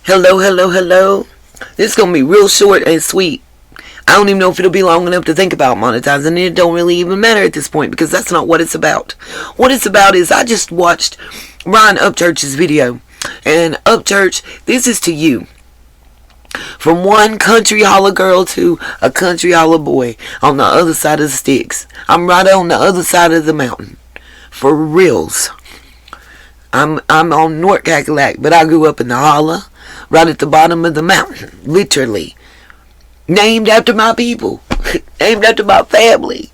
Hello, hello, hello. This is going to be real short and sweet. I don't even know if it'll be long enough to think about monetizing. It don't really even matter at this point because that's not what it's about. What it's about is I just watched Ryan Upchurch's video. And Upchurch, this is to you. From one country holler girl to a country holler boy on the other side of the sticks. I'm right on the other side of the mountain. For reals. I'm on North Cackalack, but I grew up in the holler, right at the bottom of the mountain, literally. Named after my people. Named after my family.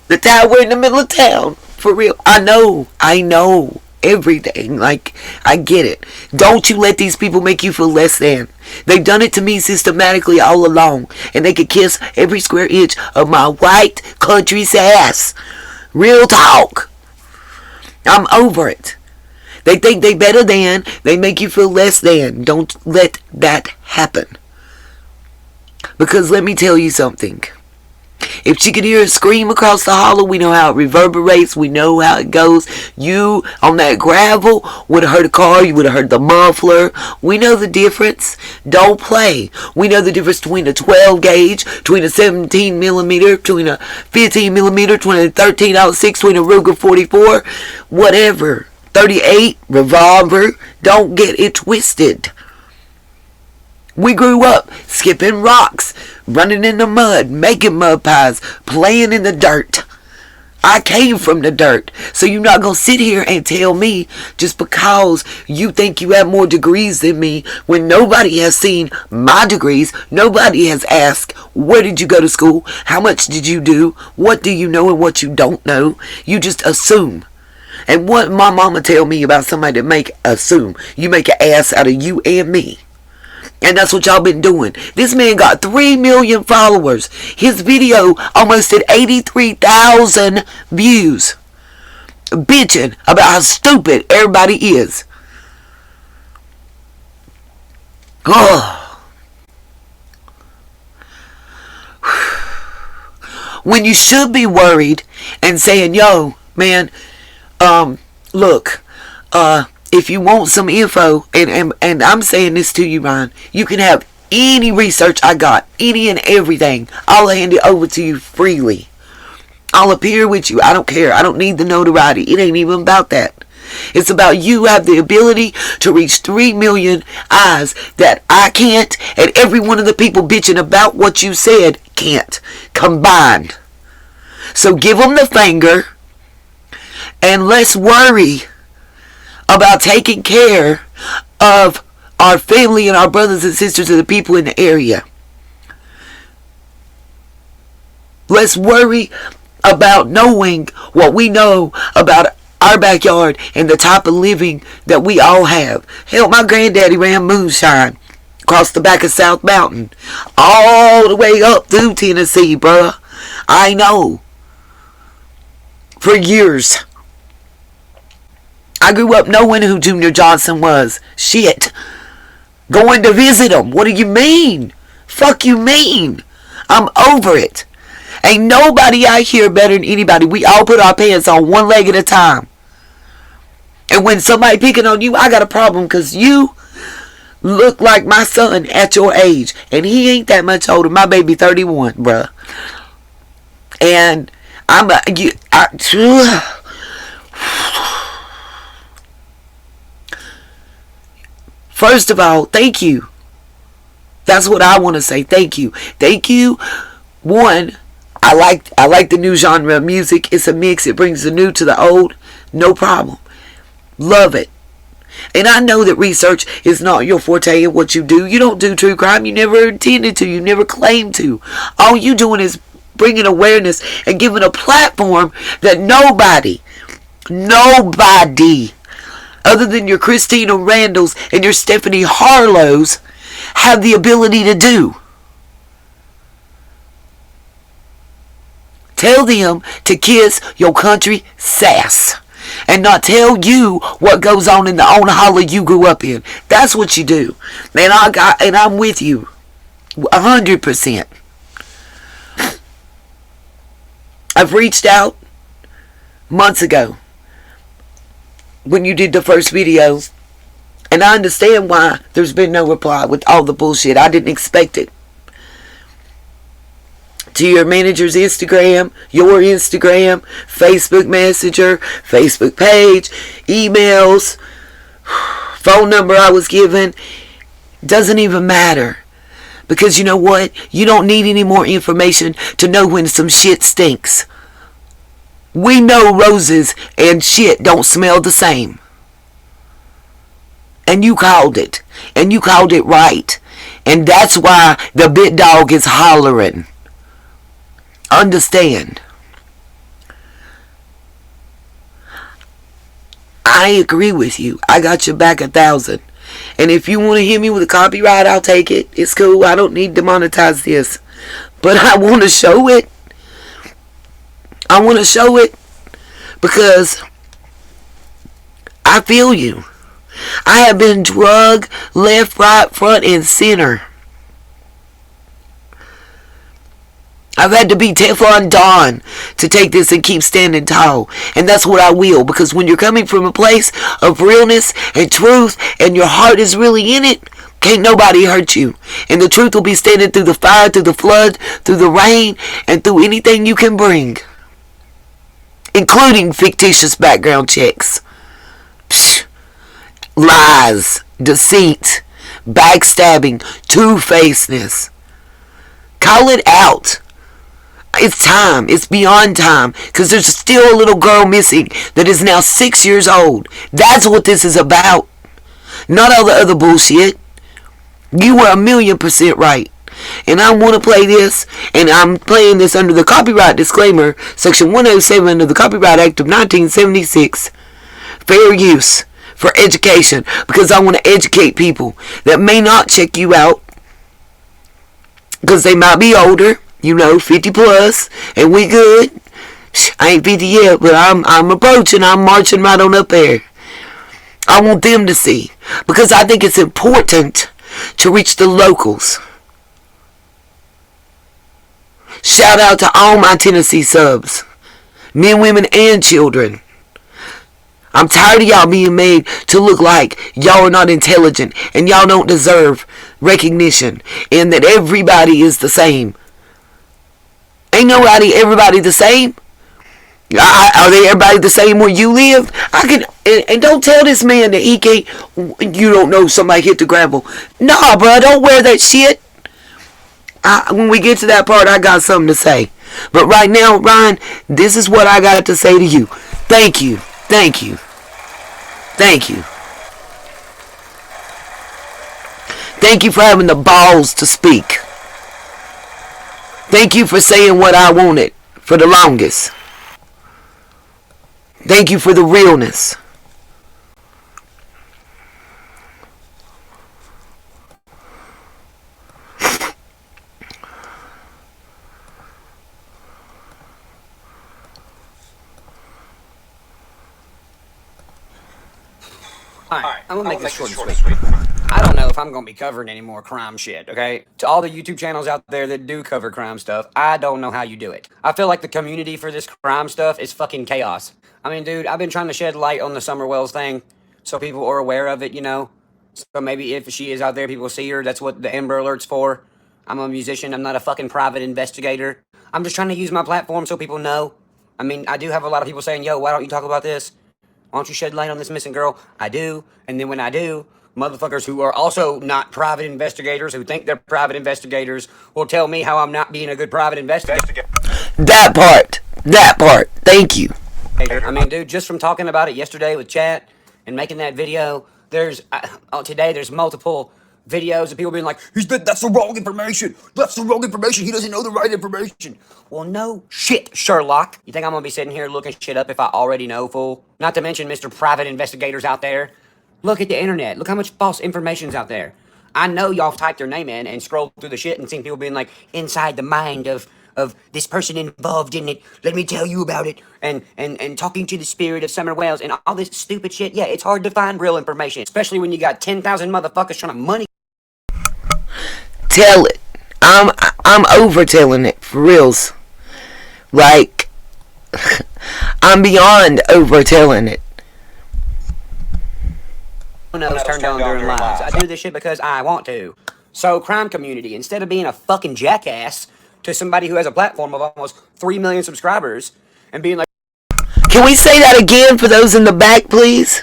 The tower in the middle of town. For real. I know everything. Like, I get it. Don't you let these people make you feel less than. They've done it to me systematically all along. And they could kiss every square inch of my white country's ass. Real talk. I'm over it. They think they better than. They make you feel less than. Don't let that happen. Because let me tell you something. If she could hear a scream across the holler, we know how it reverberates. We know how it goes. You, on that gravel, would have heard a car. You would have heard the muffler. We know the difference. Don't play. We know the difference between a 12 gauge, between a 17 millimeter, between a 15 millimeter, between a 13-06, between a Ruger 44, whatever. 38, revolver. Don't get it twisted. We grew up skipping rocks, running in the mud, making mud pies, playing in the dirt. I came from the dirt. So you're not going to sit here and tell me just because you think you have more degrees than me when nobody has seen my degrees. Nobody has asked, where did you go to school? How much did you do? What do you know and what you don't know? You just assume. And what my mama tell me about somebody that assume. You make an ass out of you and me. And that's what y'all been doing. This man got 3 million followers. His video almost at 83,000 views. Bitching about how stupid everybody is. Oh. When you should be worried and saying, yo, man, look, if you want some info, and I'm saying this to you, Ryan, you can have any research I got, any and everything. I'll hand it over to you freely. I'll appear with you. I don't care. I don't need the notoriety. It ain't even about that. It's about you have the ability to reach 3 million eyes that I can't, and every one of the people bitching about what you said can't, combined. So give them the finger, and let's worry about taking care of our family and our brothers and sisters and the people in the area. Let's worry about knowing what we know about our backyard and the type of living that we all have. Hell, my granddaddy ran moonshine across the back of South Mountain all the way up through Tennessee, bruh. I know. For years. I grew up knowing who Junior Johnson was. Shit. Going to visit him. What do you mean? Fuck you mean? I'm over it. Ain't nobody out here better than anybody. We all put our pants on one leg at a time. And when somebody picking on you, I got a problem because you look like my son at your age. And he ain't that much older. My baby 31, bruh. And first of all, thank you. That's what I want to say. Thank you. Thank you. One, I like the new genre of music. It's a mix. It brings the new to the old. No problem. Love it. And I know that research is not your forte in what you do. You don't do true crime. You never intended to. You never claimed to. All you doing is bringing awareness and giving a platform that nobody other than your Christina Randalls and your Stephanie Harlows have the ability to do. Tell them to kiss your country sass and not tell you what goes on in the own holler you grew up in. That's what you do. And I'm with you 100%. I've reached out months ago when you did the first video And I understand why there's been no reply with all the bullshit. I didn't expect it. To your manager's Instagram, your Instagram, Facebook Messenger, Facebook page, emails, phone number I was given. Doesn't even matter. Because you know what? You don't need any more information to know when some shit stinks. We know roses and shit don't smell the same. And you called it. And you called it right. And that's why the big dog is hollering. Understand. I agree with you. I got your back 1,000. And if you want to hit me with a copyright, I'll take it. It's cool. I don't need to monetize this. But I want to show it. I want to show it because I feel you. I have been drugged left, right, front, and center. I've had to be Teflon Don to take this and keep standing tall. And that's what I will. Because when you're coming from a place of realness and truth and your heart is really in it, can't nobody hurt you. And the truth will be standing through the fire, through the flood, through the rain, and through anything you can bring. Including fictitious background checks. Psh, lies, deceit, backstabbing, two-facedness. Call it out. It's time. It's beyond time. Because there's still a little girl missing that is now 6 years old. That's what this is about. Not all the other bullshit. You were 1,000,000% right. And I want to play this. And I'm playing this under the copyright disclaimer. Section 107 of the Copyright Act of 1976. Fair use for education. Because I want to educate people that may not check you out. Because they might be older. 50 plus, and we good. I ain't 50 yet, but I'm approaching. I'm marching right on up there. I want them to see, because I think it's important to reach the locals. Shout out to all my Tennessee subs, men, women, and children. I'm tired of y'all being made to look like y'all are not intelligent and y'all don't deserve recognition and that everybody is the same. Ain't everybody the same? Are they everybody the same where you live? And don't tell this man that he can't, you don't know somebody hit the gravel. Nah, bro, don't wear that shit. When we get to that part, I got something to say. But right now, Ryan, this is what I got to say to you. Thank you. Thank you. Thank you. Thank you for having the balls to speak. Thank you for saying what I wanted for the longest. Thank you for the realness. Alright, I'm gonna make this short and sweet. I don't know if I'm gonna be covering any more crime shit, okay? To all the YouTube channels out there that do cover crime stuff, I don't know how you do it. I feel like the community for this crime stuff is fucking chaos. I mean, dude, I've been trying to shed light on the Summer Wells thing so people are aware of it, So maybe if she is out there, people see her. That's what the Amber Alert's for. I'm a musician. I'm not a fucking private investigator. I'm just trying to use my platform so people know. I mean, I do have a lot of people saying, yo, why don't you talk about this? Why don't you shed light on this missing girl? I do. And then when I do, motherfuckers who are also not private investigators, who think they're private investigators, will tell me how I'm not being a good private investigator. That part. Thank you. I mean, dude, just from talking about it yesterday with chat and making that video, today there's multiple videos of people being like, that's the wrong information. That's the wrong information. He doesn't know the right information. Well, no shit, Sherlock. You think I'm going to be sitting here looking shit up if I already know, fool? Not to mention Mr. Private Investigators out there. Look at the internet. Look how much false information's out there. I know y'all typed their name in and scrolled through the shit and seen people being like, inside the mind of this person involved in it. Let me tell you about it. And talking to the spirit of Summer Wells and all this stupid shit. Yeah, it's hard to find real information, especially when you got 10,000 motherfuckers trying to money. Tell it. I'm over telling it for reals. Like, I'm beyond over telling it. nose turned on during lives. I do this shit because I want to. So, crime community, instead of being a fucking jackass to somebody who has a platform of almost 3 million subscribers and being like, can we say that again for those in the back, please?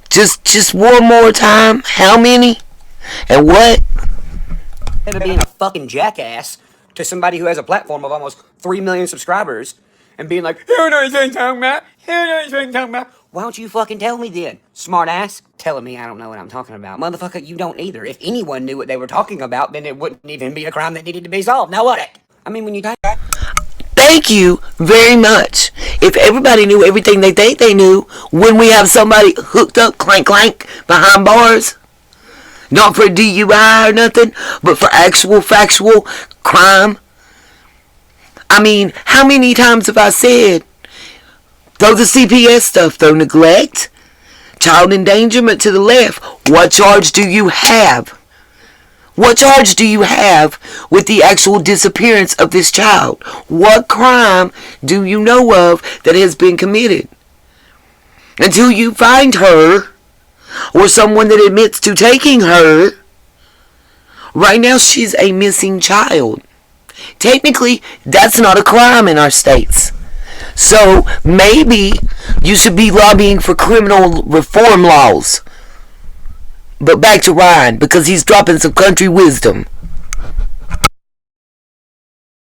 Just one more time. How many? And what? Instead of being a fucking jackass to somebody who has a platform of almost 3 million subscribers and being like, who knows what I'm talking about? Who knows what I'm talking about? Why don't you fucking tell me then? Smart ass. Telling me I don't know what I'm talking about. Motherfucker, you don't either. If anyone knew what they were talking about, then it wouldn't even be a crime that needed to be solved. Now what? I mean, when you type that. Thank you very much. If everybody knew everything they think they knew, when we have somebody hooked up, clank, clank, behind bars, not for DUI or nothing, but for actual factual crime. I mean, how many times have I said, throw the CPS stuff, throw neglect, child endangerment to the left. What charge do you have? What charge do you have with the actual disappearance of this child? What crime do you know of that has been committed? Until you find her, or someone that admits to taking her, right now she's a missing child. Technically, that's not a crime in our states. So maybe you should be lobbying for criminal reform laws. But back to Ryan, because he's dropping some country wisdom.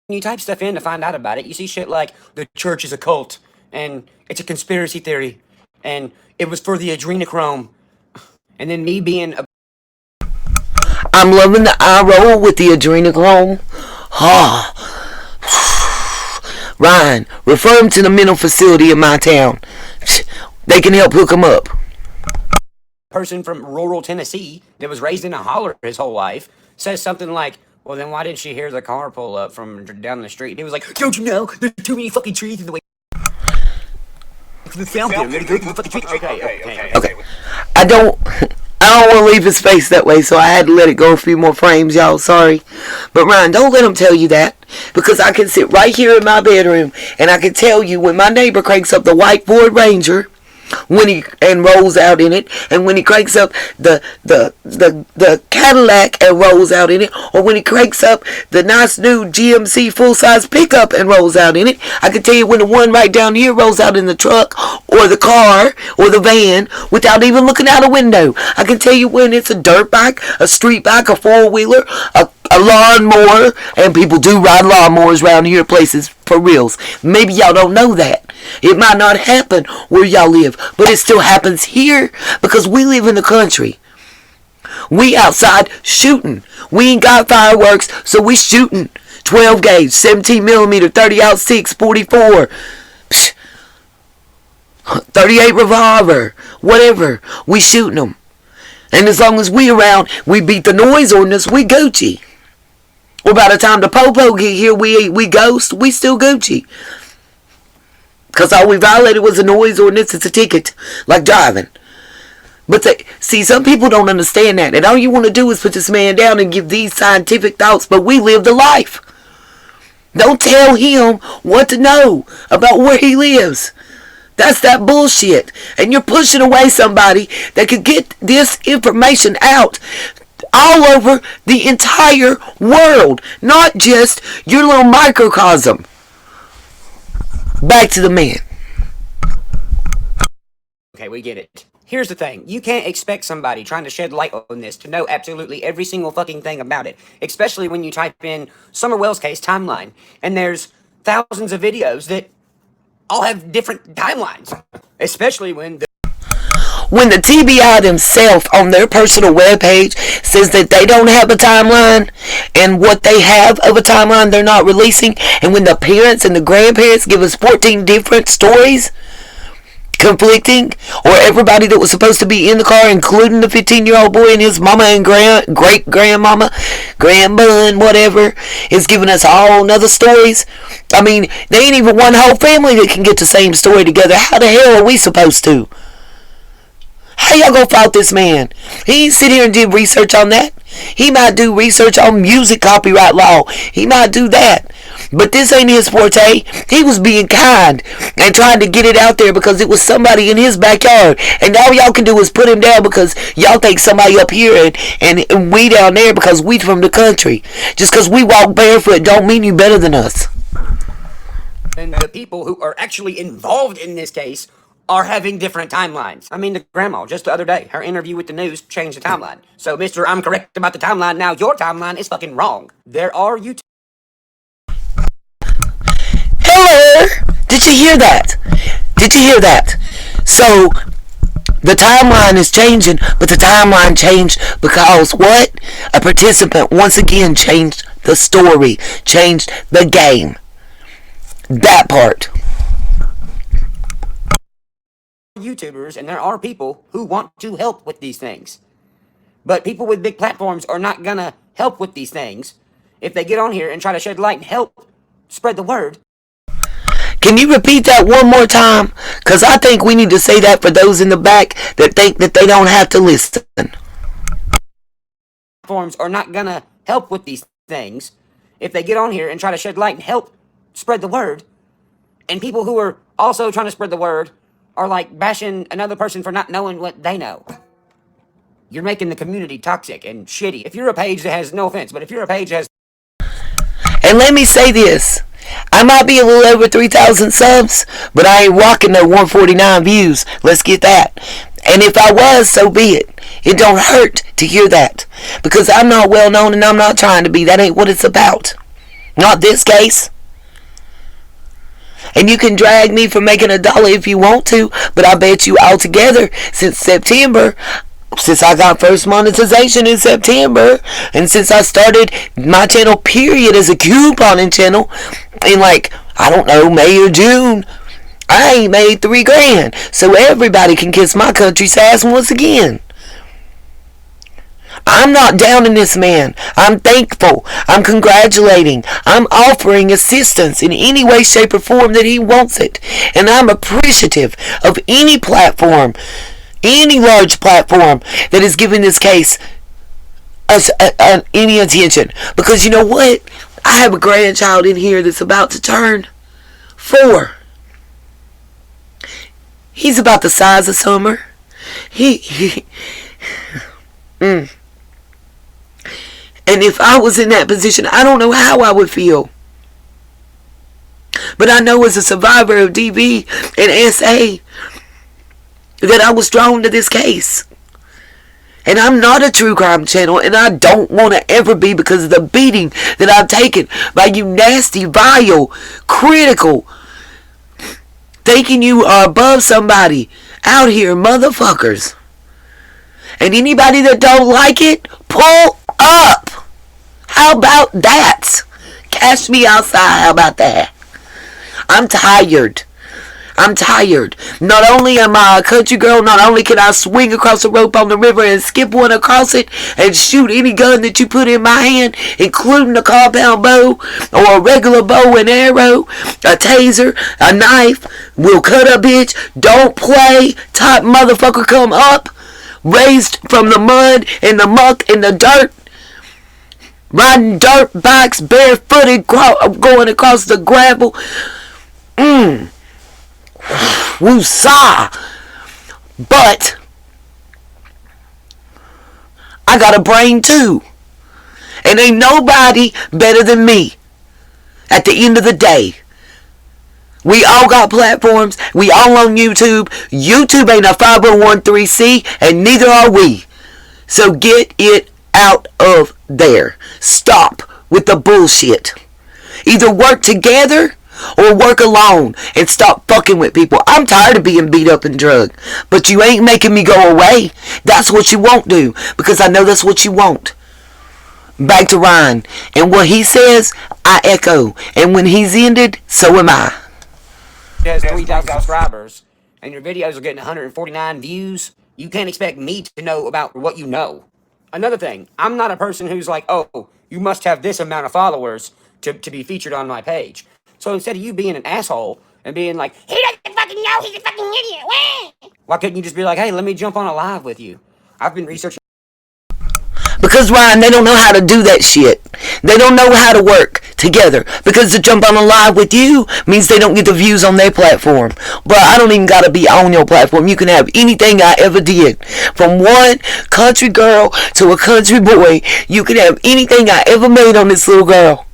When you type stuff in to find out about it, you see shit like the church is a cult, and it's a conspiracy theory, and it was for the adrenochrome, and then me being a... I'm loving the eye roll with the adrenochrome. Ah. Ryan, refer him to the mental facility in my town. They can help hook him up. Person from rural Tennessee that was raised in a holler his whole life says something like, well, then why didn't she hear the car pull up from down the street? And he was like, don't you know? There's too many fucking trees in the way. The sound there. Go to the fucking trees. Okay. I don't want to leave his face that way, so I had to let it go a few more frames, y'all. Sorry. But Ryan, don't let him tell you that. Because I can sit right here in my bedroom and I can tell you when my neighbor cranks up the white Ford Ranger and rolls out in it, and when he cranks up the Cadillac and rolls out in it, or when he cranks up the nice new GMC full-size pickup and rolls out in it, I can tell you when the one right down here rolls out in the truck or the car or the van without even looking out a window. I can tell you when it's a dirt bike, a street bike, a four-wheeler, a lawnmower, and people do ride lawnmowers around here places for reals. Maybe y'all don't know that. It might not happen where y'all live, but it still happens here because we live in the country. We outside shooting. We ain't got fireworks, so we shooting 12 gauge, 17 millimeter, 30 out 6, 44, 38 revolver, whatever. We shooting them. And as long as we around, we beat the noise ordinance, we Gucci. Or by the time the popo get here, we ghost, we still Gucci. Because all we violated was a noise ordinance. It's a ticket. Like driving. But see, some people don't understand that. And all you want to do is put this man down and give these scientific thoughts. But we live the life. Don't tell him what to know about where he lives. That's that bullshit. And you're pushing away somebody that could get this information out all over the entire world. Not just your little microcosm. Back to the man. Okay, we get it. Here's the thing. You can't expect somebody trying to shed light on this to know absolutely every single fucking thing about it. Especially when you type in Summer Wells case timeline. And there's thousands of videos that all have different timelines. Especially when the TBI themselves on their personal webpage says that they don't have a timeline, and what they have of a timeline they're not releasing, and when the parents and the grandparents give us 14 different stories conflicting, or everybody that was supposed to be in the car, including the 15-year-old boy and his mama and great-grandmama, grandbun, whatever, is giving us all other stories. I mean, they ain't even one whole family that can get the same story together. How the hell are we supposed to? How y'all gonna fault this man? He ain't sit here and did research on that. He might do research on music copyright law. He might do that. But this ain't his forte. He was being kind and trying to get it out there because it was somebody in his backyard. And all y'all can do is put him down because y'all think somebody up here and we down there because we from the country. Just because we walk barefoot don't mean you better than us. And the people who are actually involved in this case are having different timelines. I mean, the grandma, just the other day, her interview with the news changed the timeline. So, mister, I'm correct about the timeline. Now, your timeline is fucking wrong. There are YouTube. Hello! Did you hear that? Did you hear that? So, the timeline is changing, but the timeline changed because what? A participant once again changed the story, changed the game. That part. YouTubers, and there are people who want to help with these things. But people with big platforms are not gonna help with these things if they get on here and try to shed light and help spread the word. Can you repeat that one more time? Because I think we need to say that for those in the back that think that they don't have to listen. Platforms are not gonna help with these things if they get on here and try to shed light and help spread the word. And people who are also trying to spread the word are like bashing another person for not knowing what they know. You're making the community toxic and shitty. If you're a page that has, no offense, but if you're a page that has... And let me say this. I might be a little over 3,000 subs, but I ain't rocking no 149 views. Let's get that. And if I was, so be it. It don't hurt to hear that. Because I'm not well known and I'm not trying to be. That ain't what it's about. Not this case. And you can drag me for making $1 if you want to, but I bet you altogether since September, since I got first monetization in September, and since I started my channel period as a couponing channel in like, I don't know, May or June, I ain't made $3,000. So everybody can kiss my country's ass once again. I'm not downing this man. I'm thankful. I'm congratulating. I'm offering assistance in any way, shape, or form that he wants it. And I'm appreciative of any platform, any large platform that is giving this case us any attention. Because you know what? I have a grandchild in here that's about to turn 4. He's about the size of Summer. And if I was in that position, I don't know how I would feel. But I know as a survivor of DV and SA that I was drawn to this case. And I'm not a true crime channel, and I don't want to ever be because of the beating that I've taken by you nasty, vile, critical, thinking you are above somebody out here, motherfuckers. And anybody that don't like it, pull up. How about that? Cash me outside. How about that? I'm tired. I'm tired. Not only am I a country girl, not only can I swing across a rope on the river and skip one across it and shoot any gun that you put in my hand, including a compound bow or a regular bow and arrow, a taser, a knife, will cut a bitch, don't play, type motherfucker come up, raised from the mud and the muck and the dirt, riding dirt bikes, barefooted, going across the gravel. Woosah. But I got a brain too. And ain't nobody better than me. At the end of the day, we all got platforms. We all on YouTube. YouTube ain't a 501(c), and neither are we. So get it out of there. Stop with the bullshit. Either work together or work alone and stop fucking with people. I'm tired of being beat up and drugged, but you ain't making me go away. That's what you won't do, because I know that's what you want. Back to Ryan, and what he says, I echo, and when he's ended, so am I. He has 3,000 subscribers, and your videos are getting 149 views. You can't expect me to know about what you know. Another thing, I'm not a person who's like, oh, you must have this amount of followers to be featured on my page. So instead of you being an asshole and being like, he doesn't fucking know, he's a fucking idiot, why couldn't you just be like, hey, let me jump on a live with you? I've been researching. Because, Ryan, they don't know how to do that shit. They don't know how to work together. Because to jump on a live with you means they don't get the views on their platform. But I don't even gotta be on your platform. You can have anything I ever did. From one country girl to a country boy. You can have anything I ever made on this little girl.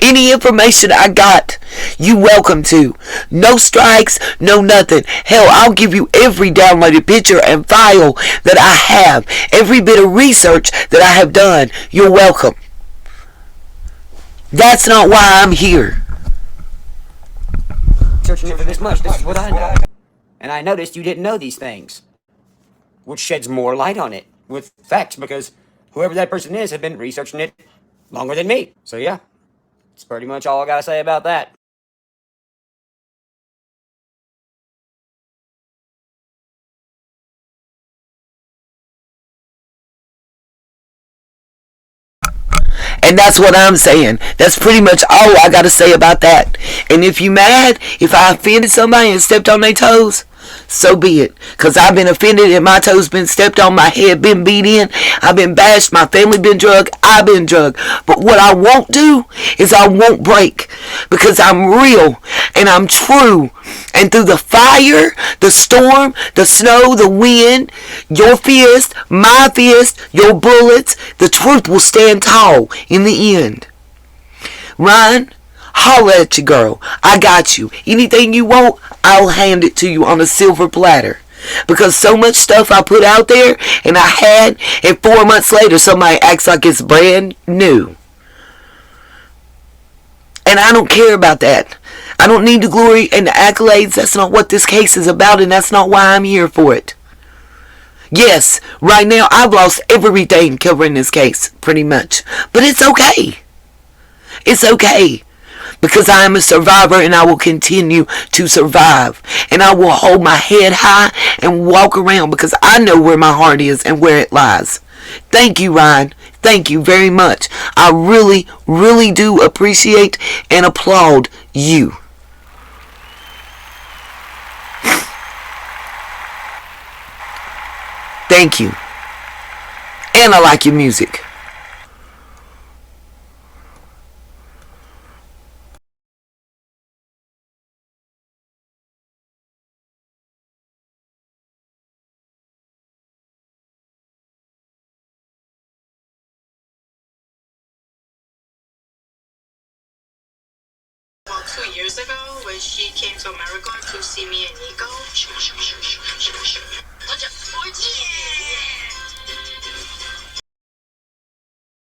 Any information I got, you welcome to. No strikes, no nothing. Hell, I'll give you every downloaded picture and file that I have. Every bit of research that I have done. You're welcome. That's not why I'm here. Searching it for this much, this is what I know. And I noticed you didn't know these things. Which sheds more light on it with facts, because whoever that person is had been researching it longer than me. So yeah. That's pretty much all I gotta say about that. And that's what I'm saying. That's pretty much all I gotta say about that. And if you mad, if I offended somebody and stepped on their toes, so be it. Because I've been offended and my toes been stepped on, my head been beat in, I've been bashed, my family been drugged, I've been drugged. But what I won't do is I won't break. Because I'm real and I'm true. And through the fire, the storm, the snow, the wind, your fist, my fist, your bullets, the truth will stand tall in the end. Ryan, holler at you, girl. I got you. Anything you want, I'll hand it to you on a silver platter. Because so much stuff I put out there and I had, and 4 months later somebody acts like it's brand new. And I don't care about that. I don't need the glory and the accolades. That's not what this case is about, and that's not why I'm here for it. Yes, right now I've lost everything covering this case, pretty much. But it's okay. It's okay. Because I am a survivor and I will continue to survive. And I will hold my head high and walk around because I know where my heart is and where it lies. Thank you, Ryan. Thank you very much. I really, really do appreciate and applaud you. Thank you. And I like your music. About 2 years ago, when she came to America to see me and Nico. 我讲，我姐。